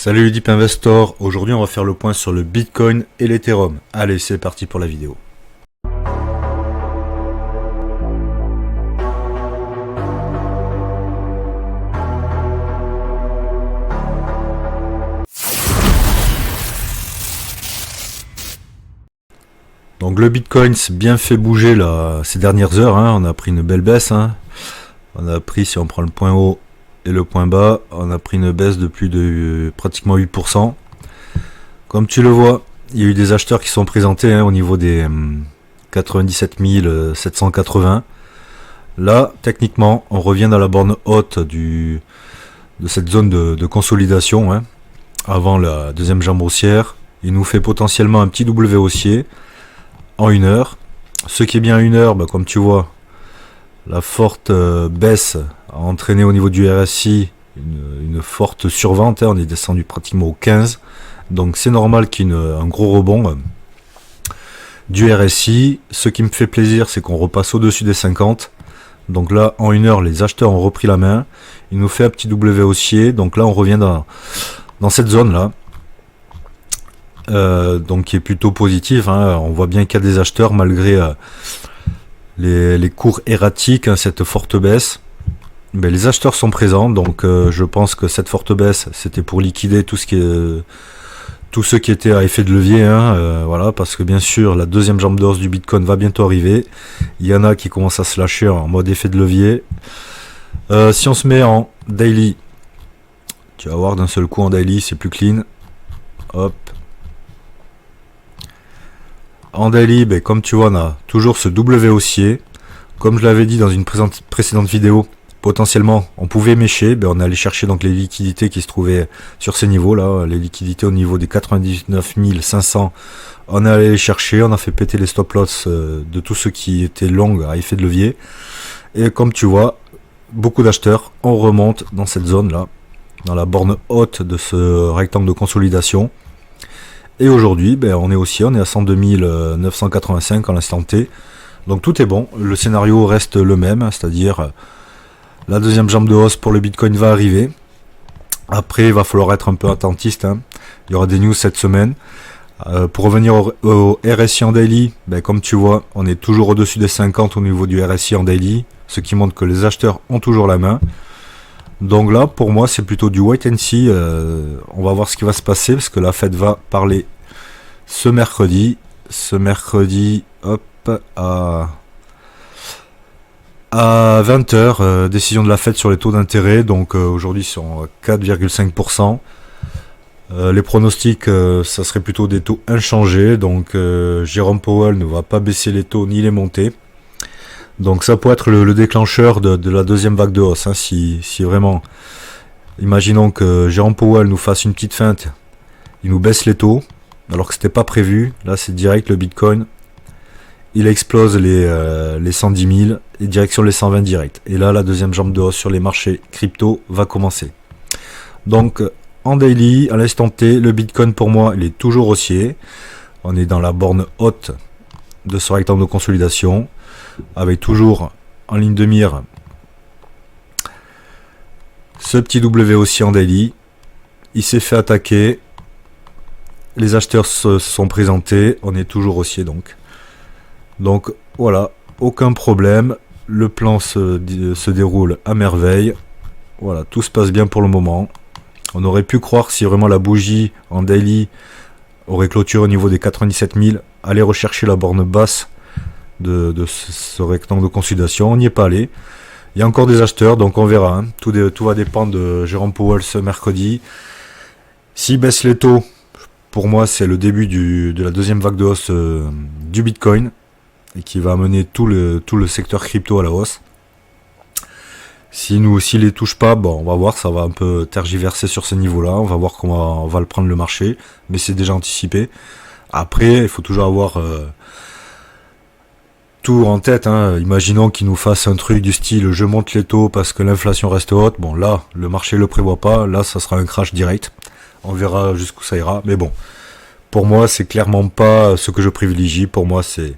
Salut les Deep Investors, aujourd'hui on va faire le point sur le Bitcoin et l'Ethereum. Allez, c'est parti pour la vidéo. Donc le Bitcoin s'est bien fait bouger là, ces dernières heures, on a pris une belle baisse. On a pris, si on prend le point haut et le point bas, on a pris une baisse de plus de pratiquement 8%. Comme tu le vois, il y a eu des acheteurs qui sont présentés au niveau des 97 780. Là, techniquement, on revient dans la borne haute de cette zone de consolidation, avant la deuxième jambe haussière. Il nous fait potentiellement un petit W haussier en 1 heure. Ce qui est bien à 1 heure, comme tu vois, la forte baisse a entraîné au niveau du RSI une forte survente. On est descendu pratiquement au 15. Donc c'est normal qu'il y ait un gros rebond du RSI. Ce qui me fait plaisir, c'est qu'on repasse au-dessus des 50. Donc là, en 1 heure, les acheteurs ont repris la main. Il nous fait un petit W haussier. Donc là, on revient dans cette zone-là. Donc qui est plutôt positif. On voit bien qu'il y a des acheteurs malgré les cours erratiques, cette forte baisse. Mais les acheteurs sont présents. Donc je pense que cette forte baisse, c'était pour liquider tout ce qui était à effet de levier, voilà, parce que bien sûr la deuxième jambe de hausse du Bitcoin va bientôt arriver. Il y en a qui commencent à se lâcher en mode effet de levier. Si on se met en daily, tu vas voir d'un seul coup en daily c'est plus clean. Hop. En daily, comme tu vois, on a toujours ce W haussier. Comme je l'avais dit dans une précédente vidéo, potentiellement on pouvait mécher, on allait chercher donc les liquidités qui se trouvaient sur ces niveaux là, les liquidités au niveau des 99 500, on allait les chercher, on a fait péter les stop loss de tous ceux qui étaient longs à effet de levier, et comme tu vois, beaucoup d'acheteurs, on remonte dans cette zone là, dans la borne haute de ce rectangle de consolidation. Et aujourd'hui, on est à 102 985 en l'instant T. Donc tout est bon, le scénario reste le même, c'est-à-dire la deuxième jambe de hausse pour le Bitcoin va arriver. Après, il va falloir être un peu attentiste. Il y aura des news cette semaine. Pour revenir au RSI en daily, comme tu vois, on est toujours au-dessus des 50 au niveau du RSI en daily, ce qui montre que les acheteurs ont toujours la main. Donc là, pour moi, c'est plutôt du wait and see. On va voir ce qui va se passer, parce que la Fed va parler ce mercredi. Hop, à 20h, décision de la Fed sur les taux d'intérêt. Donc aujourd'hui, ils sont à 4,5%. Les pronostics, ça serait plutôt des taux inchangés. Donc Jérôme Powell ne va pas baisser les taux ni les monter. Donc ça peut être le déclencheur de la deuxième vague de hausse. Si vraiment, imaginons que Jérôme Powell nous fasse une petite feinte, il nous baisse les taux, alors que c'était pas prévu. Là c'est direct, le Bitcoin, il explose les 110 000 et direction les 120 direct. Et là la deuxième jambe de hausse sur les marchés crypto va commencer. Donc en daily, à l'instant T, le Bitcoin pour moi il est toujours haussier. On est dans la borne haute de ce rectangle de consolidation, avec toujours en ligne de mire ce petit W haussier en daily. Il s'est fait attaquer, les acheteurs se sont présentés, on est toujours haussier donc voilà, aucun problème, le plan se déroule à merveille. Voilà, tout se passe bien pour le moment. On aurait pu croire, si vraiment la bougie en daily aurait clôturé au niveau des 97 000, aller rechercher la borne basse de ce rectangle de consolidation. On n'y est pas allé. Il y a encore des acheteurs, donc on verra. Tout va dépendre de Jérôme Powell ce mercredi. S'il baisse les taux, pour moi c'est le début de la deuxième vague de hausse du Bitcoin, et qui va amener tout le secteur crypto à la hausse. S'il les touche pas, on va voir, ça va un peu tergiverser sur ce niveau-là. On va voir comment on va le prendre le marché, mais c'est déjà anticipé. Après, il faut toujours avoir tout en tête. Imaginons qu'il nous fasse un truc du style je monte les taux parce que l'inflation reste haute. Bon, là, le marché le prévoit pas. Là, ça sera un crash direct. On verra jusqu'où ça ira. Mais bon, pour moi, c'est clairement pas ce que je privilégie. Pour moi, c'est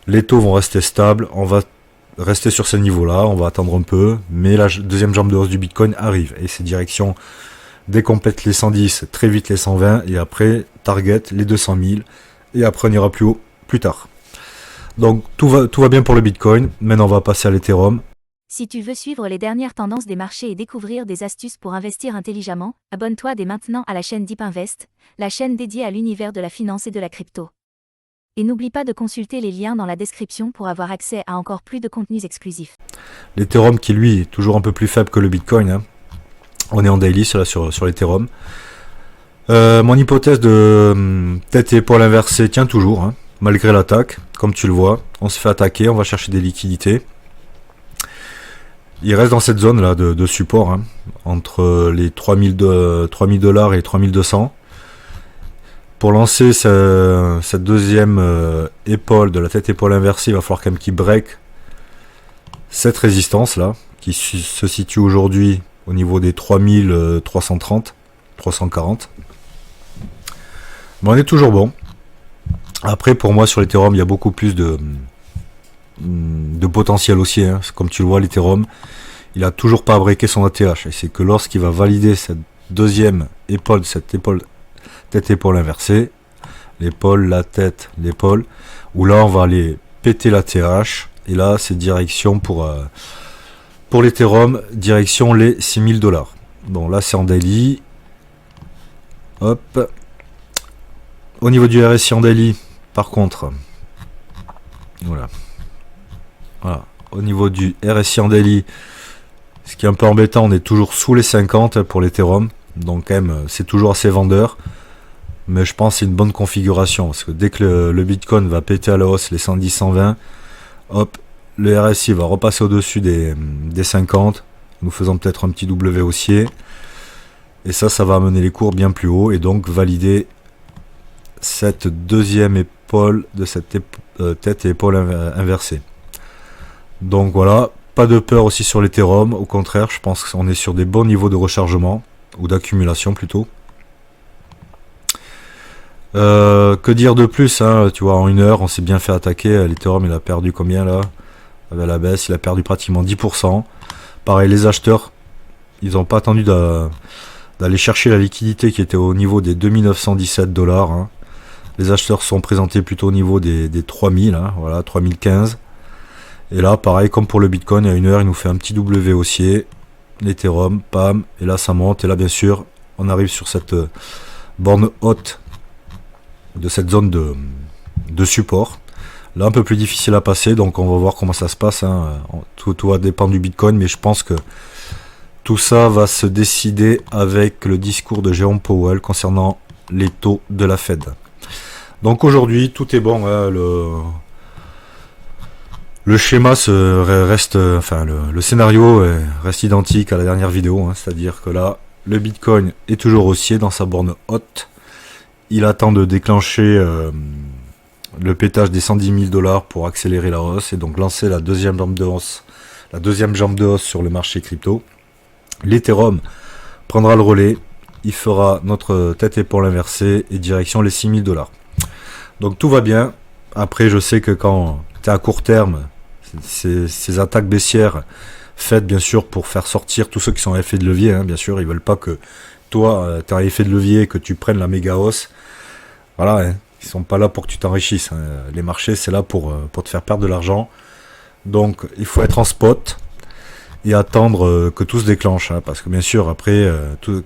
les taux vont rester stables. On va rester sur ce niveau-là. On va attendre un peu. Mais la deuxième jambe de hausse du Bitcoin arrive. Et c'est direction Dès qu'on pète les 110, très vite les 120, et après, target les 200 000, et après on ira plus haut, plus tard. Donc tout va bien pour le Bitcoin, maintenant on va passer à l'Ethereum. Si tu veux suivre les dernières tendances des marchés et découvrir des astuces pour investir intelligemment, abonne-toi dès maintenant à la chaîne Deep Invest, la chaîne dédiée à l'univers de la finance et de la crypto. Et n'oublie pas de consulter les liens dans la description pour avoir accès à encore plus de contenus exclusifs. L'Ethereum qui lui est toujours un peu plus faible que le Bitcoin, hein. On est en daily sur l'Ethereum. Mon hypothèse de tête et épaule inversée tient toujours, hein, malgré l'attaque. Comme tu le vois, on se fait attaquer, on va chercher des liquidités. Il reste dans cette zone là de support, hein, entre les 3000 $ et 3200. Pour lancer cette deuxième épaule de la tête épaule inversée, il va falloir quand même qu'il break cette résistance là, qui se situe aujourd'hui au niveau des 3330, 340. Mais on est toujours bon. Après, pour moi, sur l'Ethereum, il y a beaucoup plus de potentiel aussi, hein. Comme tu le vois, l'Ethereum, il a toujours pas breaké son ATH. Et c'est que lorsqu'il va valider cette deuxième épaule, cette épaule, tête-épaule inversée, l'épaule, la tête, l'épaule, où là, on va aller péter l'ATH. Et là, c'est direction pour l'Ethereum, direction les 6000 $. Bon, là, c'est en daily. Hop. Au niveau du RSI en daily, par contre, voilà. Au niveau du RSI en daily, ce qui est un peu embêtant, on est toujours sous les 50 pour l'Ethereum. Donc quand même, c'est toujours assez vendeur. Mais je pense que c'est une bonne configuration. Parce que dès que le Bitcoin va péter à la hausse les 110, 120, hop, le RSI va repasser au-dessus des 50, nous faisant peut-être un petit W haussier. Et ça va amener les cours bien plus haut et donc valider cette deuxième épaule de cette tête et épaule inversée. Donc voilà, pas de peur aussi sur l'Ethereum, au contraire, je pense qu'on est sur des bons niveaux de rechargement, ou d'accumulation plutôt. Que dire de plus, hein, tu vois, en une heure, on s'est bien fait attaquer, l'Ethereum il a perdu combien là? Avec la baisse, il a perdu pratiquement 10%. Pareil, les acheteurs, ils n'ont pas attendu d'aller chercher la liquidité qui était au niveau des 2917 $. Hein. Les acheteurs sont présentés plutôt au niveau des 3000, hein, voilà, 3015. Et là, pareil, comme pour le Bitcoin, à une heure, il nous fait un petit W haussier. L'Ethereum, pam, et là ça monte. Et là, bien sûr, on arrive sur cette borne haute de cette zone de support. Là, un peu plus difficile à passer, donc on va voir comment ça se passe. Hein. Tout va dépendre du Bitcoin, mais je pense que tout ça va se décider avec le discours de Jérôme Powell concernant les taux de la Fed. Donc aujourd'hui, tout est bon. Hein, le schéma reste, enfin le scénario reste identique à la dernière vidéo. Hein, c'est-à-dire que là, le Bitcoin est toujours haussier dans sa borne haute. Il attend de déclencher le pétage des 110 000 $ pour accélérer la hausse et donc lancer la deuxième jambe de hausse sur le marché crypto. L'Ethereum prendra le relais, il fera notre tête épaule inversée et direction les 6000 $. Donc tout va bien. Après, je sais que quand tu es à court terme, ces attaques baissières faites bien sûr pour faire sortir tous ceux qui sont en effet de levier, hein, bien sûr, ils veulent pas que toi, tu as un effet de levier, que tu prennes la méga hausse. Voilà, hein, ils sont pas là pour que tu t'enrichisses. Hein. Les marchés, c'est là pour te faire perdre de l'argent. Donc, il faut être en spot et attendre que tout se déclenche. Hein, parce que bien sûr, après,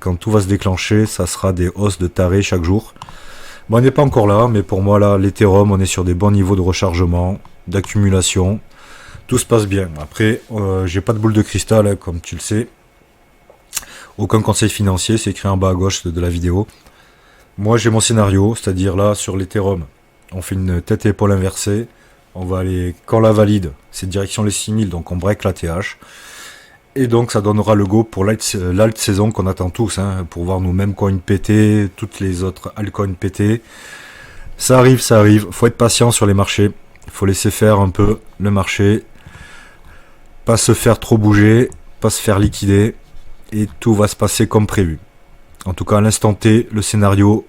quand tout va se déclencher, ça sera des hausses de taré chaque jour. Bon, on n'est pas encore là, mais pour moi, là, l'Ethereum, on est sur des bons niveaux de rechargement, d'accumulation. Tout se passe bien. Après, j'ai pas de boule de cristal, hein, comme tu le sais. Aucun conseil financier, c'est écrit en bas à gauche de la vidéo. Moi, j'ai mon scénario, c'est-à-dire là, sur l'Ethereum, on fait une tête et épaule inversée. On va aller, quand on la valide, c'est direction les 6000, donc on break l'ATH. Et donc, ça donnera le go pour l'alt saison qu'on attend tous, hein, pour voir nos mêmes coins péter, toutes les autres altcoins péter. Ça arrive, ça arrive. Faut être patient sur les marchés. Il faut laisser faire un peu le marché. Pas se faire trop bouger, pas se faire liquider. Et tout va se passer comme prévu. En tout cas, à l'instant T, le scénario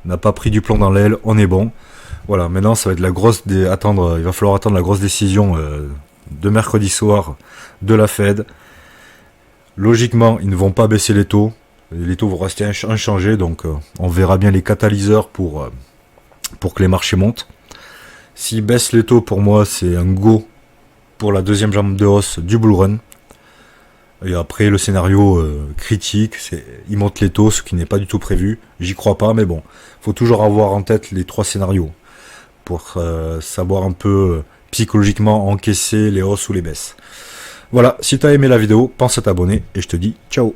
n'a pas pris du plomb dans l'aile, on est bon. Voilà, maintenant ça va être il va falloir attendre la grosse décision de mercredi soir de la Fed. Logiquement, ils ne vont pas baisser les taux. Les taux vont rester inchangés, donc on verra bien les catalyseurs pour que les marchés montent. S'ils baissent les taux, pour moi, c'est un go pour la deuxième jambe de hausse du bull run. Et après, le scénario critique, c'est ils montent les taux, ce qui n'est pas du tout prévu. J'y crois pas, mais bon, faut toujours avoir en tête les 3 scénarios pour savoir un peu psychologiquement encaisser les hausses ou les baisses. Voilà, si tu as aimé la vidéo, pense à t'abonner et je te dis ciao.